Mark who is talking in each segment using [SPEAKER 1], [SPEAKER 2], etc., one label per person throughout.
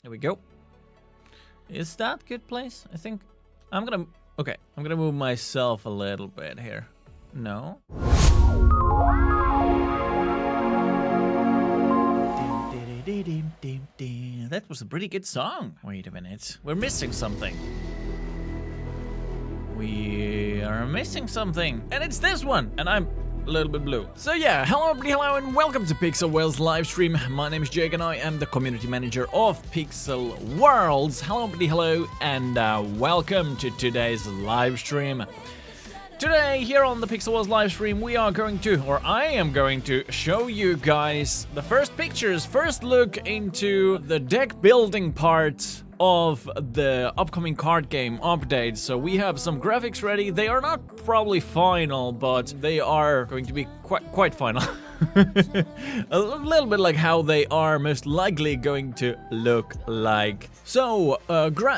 [SPEAKER 1] There we go. Is that good place? I think I'm gonna... Okay, I'm gonna move myself a little bit here. No. That was a pretty good song. Wait a minute. We're missing something. We are missing something. And it's this one. And I'm a little bit blue. So yeah, hello and welcome to Pixel World's live stream. My name is Jake and I am the community manager of Pixel Worlds. Hello and welcome to today's live stream. Today, here on the Pixel Worlds live stream, we are going to, or I am going to, show you guys the first pictures, first look into the deck building part of the upcoming card game update. So we have some graphics ready. They are not probably final, but they are going to be quite final. A little bit like how they are most likely going to look like. So,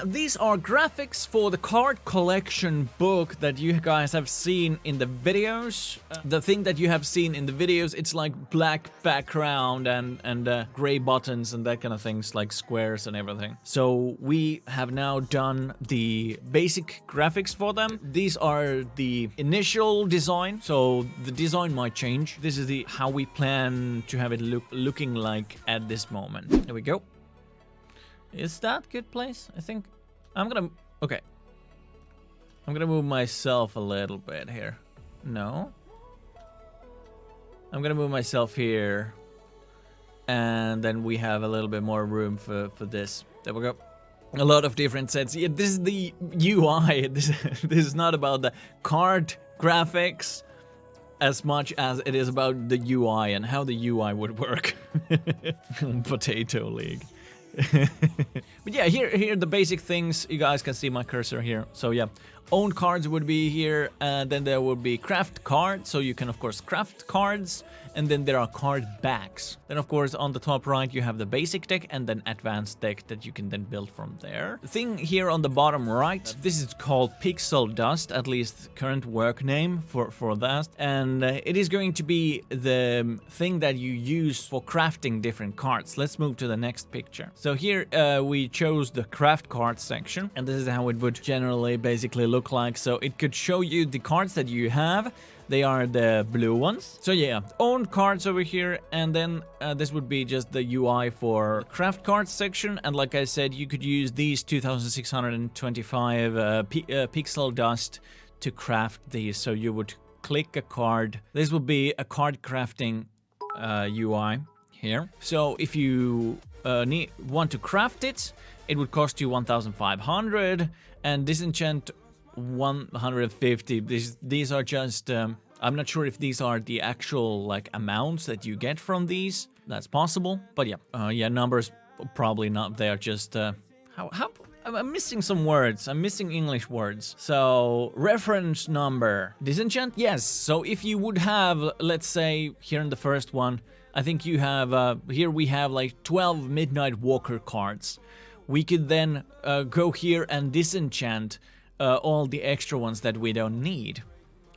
[SPEAKER 1] these are graphics for the card collection book that you guys have seen in the videos. The thing that you have seen in the videos, it's like black background and gray buttons and that kind of things, like squares and everything. So we have now done the basic graphics for them. These are the initial design, so the design might change. This is the how we plan to have it looking like at this moment. There we go. Is that good place? I think I'm gonna... Okay. I'm gonna move myself a little bit here. No. I'm gonna move myself here. And then we have a little bit more room for this. There we go. A lot of different sets. Yeah, this is the UI. This is not about the card graphics as much as it is about the UI and how the UI would work. Potato League. But yeah, here the basic things. You guys can see my cursor here. So yeah, owned cards would be here, and then there would be craft cards, so you can of course craft cards, and then there are card backs. Then of course on the top right you have the basic deck and then advanced deck that you can then build from there. The thing here on the bottom right, this is called Pixel Dust, at least current work name for that, and it is going to be the thing that you use for crafting different cards. Let's move to the next picture. So here we chose the craft card section, and this is how it would generally basically look like. So it could show you the cards that you have. They are the blue ones. So yeah, owned cards over here, and then this would be just the UI for craft cards section. And like I said, you could use these 2625 pixel dust to craft these. So you would click a card. This would be a card crafting UI here. So if you want to craft it, it would cost you 1,500 and disenchant 150. These are just I'm not sure if these are the actual like amounts that you get from these. That's possible, but yeah, numbers probably not. They are just how I'm missing some words. I'm missing English words. So reference number disenchant. Yes. So if you would have, let's say here in the first one, I think you have here we have like 12 Midnight Walker cards. We could then go here and disenchant all the extra ones that we don't need,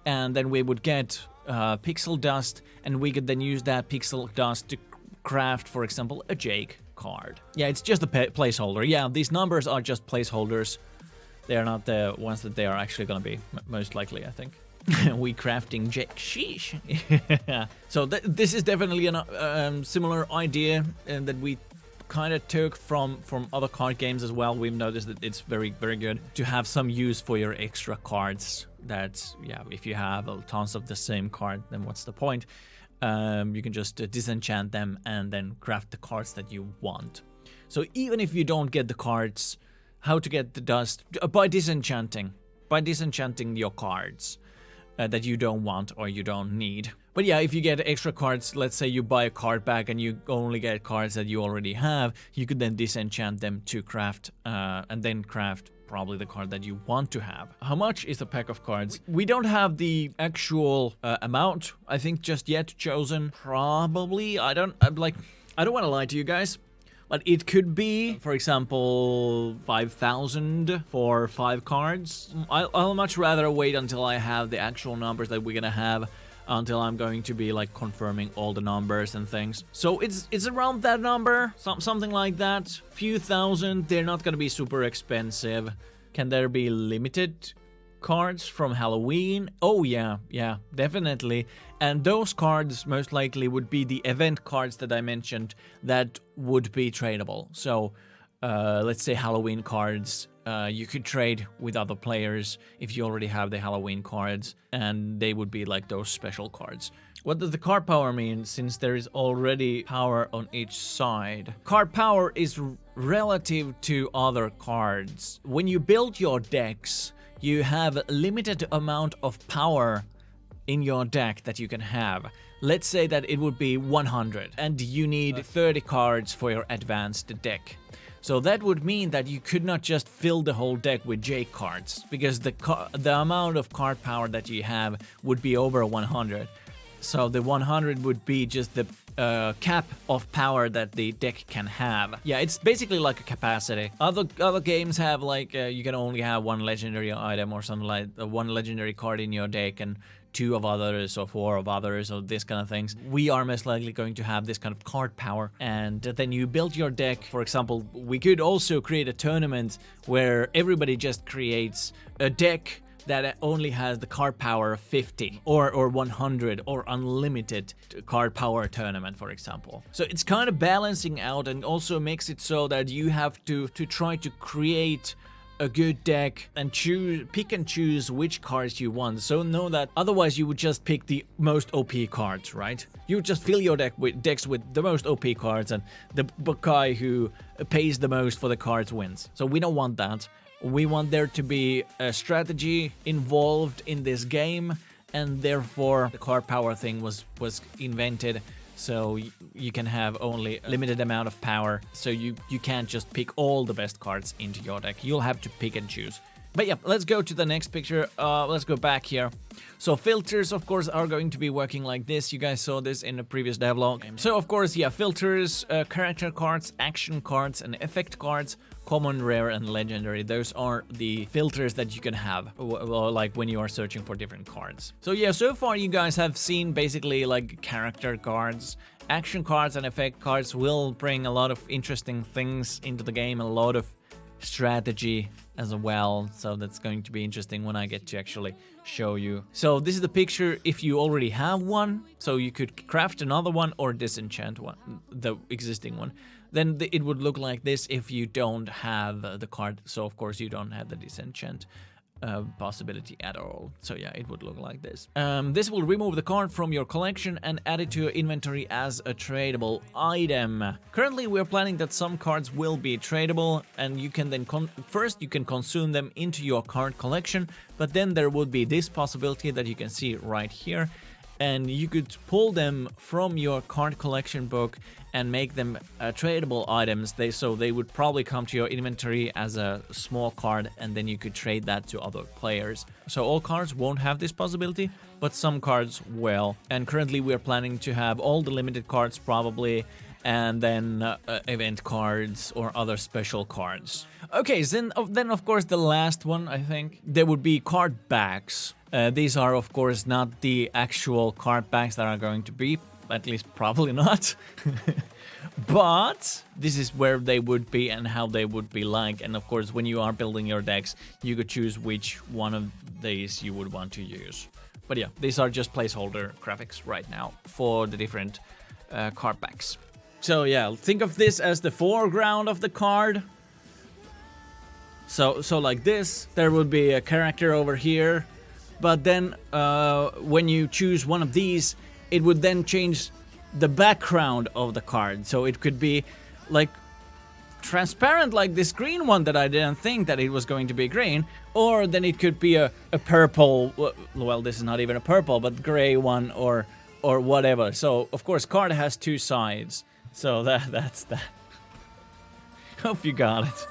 [SPEAKER 1] and then we would get pixel dust, and we could then use that pixel dust to craft, for example, a Jake card. Yeah, it's just a placeholder. Yeah, these numbers are just placeholders. They are not the ones that they are actually gonna be, most likely, I think. We crafting Jake. Sheesh. So this is definitely a similar idea that we kind of took from other card games as well. We've noticed that it's very good to have some use for your extra cards. That, yeah, if you have tons of the same card, then what's the point? You can just disenchant them and then craft the cards that you want. So even if you don't get the cards, how to get the dust? By disenchanting your cards that you don't want or you don't need. But yeah, if you get extra cards, let's say you buy a card back and you only get cards that you already have, you could then disenchant them to craft, and then craft probably the card that you want to have. How much is a pack of cards? We don't have the actual amount, I think, just yet chosen. Probably, I don't want to lie to you guys, but it could be, for example, 5,000 for 5 cards. I'll much rather wait until I have the actual numbers that we're gonna have until I'm going to be like confirming all the numbers and things. So it's around that number, something like that. Few thousand. They're not gonna be super expensive. Can there be limited cards from Halloween? Oh yeah, definitely. And those cards most likely would be the event cards that I mentioned that would be tradable. So let's say Halloween cards, you could trade with other players if you already have the Halloween cards, and they would be like those special cards. What does the card power mean, since there is already power on each side? Card power is relative to other cards. When you build your decks, you have a limited amount of power in your deck that you can have. Let's say that it would be 100, and you need 30 cards for your advanced deck. So that would mean that you could not just fill the whole deck with J cards, because the amount of card power that you have would be over 100. So the 100 would be just the cap of power that the deck can have. Yeah, it's basically like a capacity. Other games have like you can only have one legendary item or something, like one legendary card in your deck and 2 of others or 4 of others or this kind of things. We are most likely going to have this kind of card power, and then you build your deck. For example, we could also create a tournament where everybody just creates a deck that only has the card power of 50 or 100 or unlimited card power tournament, for example. So it's kind of balancing out, and also makes it so that you have to try to create a good deck and pick and choose which cards you want. So know that otherwise you would just pick the most OP cards, right? You would just fill your decks with the most OP cards, and the guy who pays the most for the cards wins. So we don't want that. We want there to be a strategy involved in this game, and therefore the card power thing was invented. So you can have only a limited amount of power, so you can't just pick all the best cards into your deck. You'll have to pick and choose. But yeah, let's go to the next picture. Let's go back here. So filters, of course, are going to be working like this. You guys saw this in the previous devlog. So of course, yeah, filters, character cards, action cards, and effect cards, common, rare, and legendary. Those are the filters that you can have, like when you are searching for different cards. So yeah, so far you guys have seen basically like character cards. Action cards and effect cards will bring a lot of interesting things into the game, a lot of strategy as well, so that's going to be interesting when I get to actually show you. So this is the picture if you already have one, so you could craft another one or disenchant one, the existing one. Then it would look like this if you don't have the card, so of course you don't have the disenchant possibility at all. So yeah, it would look like this. This will remove the card from your collection and add it to your inventory as a tradable item. Currently we're planning that some cards will be tradable, and you can then first you can consume them into your card collection, but then there would be this possibility that you can see right here, and you could pull them from your card collection book and make them tradable items. So they would probably come to your inventory as a small card, and then you could trade that to other players. So all cards won't have this possibility, but some cards will. And currently we're planning to have all the limited cards probably, and then event cards or other special cards. Okay, then of course the last one, I think, there would be card bags. These are of course not the actual card bags that are going to be, at least probably not. But this is where they would be and how they would be like. And of course, when you are building your decks, you could choose which one of these you would want to use. But yeah, these are just placeholder graphics right now for the different card packs. So yeah, think of this as the foreground of the card. So like this, there would be a character over here. But then when you choose one of these, it would then change the background of the card. So it could be like transparent, like this green one that I didn't think that it was going to be green. Or then it could be a purple, well, this is not even a purple, but gray one or whatever. So of course card has 2 sides. So that's that. Hope you got it.